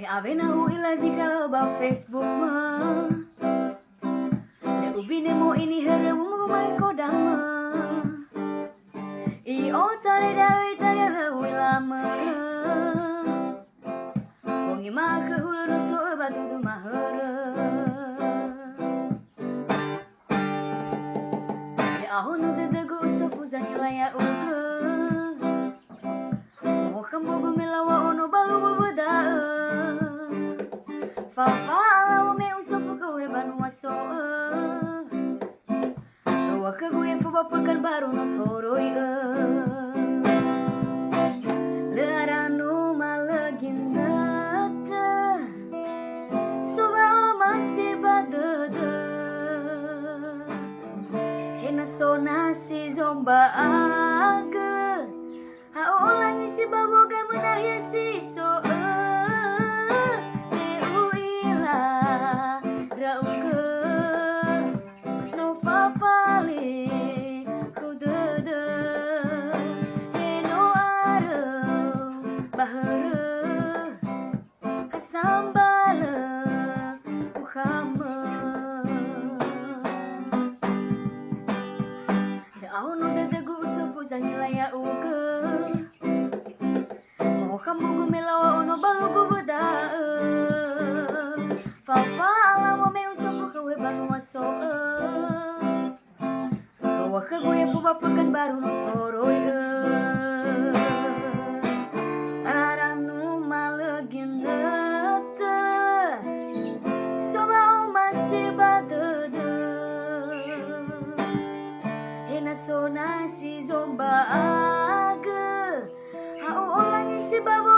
avena u ilazi kalau ba Facebook mah ne ubine mo ini here mu mai kodang mah I o tare dawi tare lewi lama Kongi mah ke hulu nusu batu tu mah here Ya ahun nu dedegu usufuzan ilaya uke Mo kambogu melawa ono balu bubeda Fafala wa me usufu kawe banu waso Wa kaguye fuba pekan baru no toroi Leranu malagindata Soba o masih badada Hena sona si zomba aga Haolangi si baboga menahya si so Zanilaya uke Mau kamu gumelawa ono balu bubeda Fafala wa me usufu kawe banu waso Wa kaguye fuba pekan baru no toroi Aranu malagindata Soba o masih badada Hena sona si zomba aga Hau olangi si babo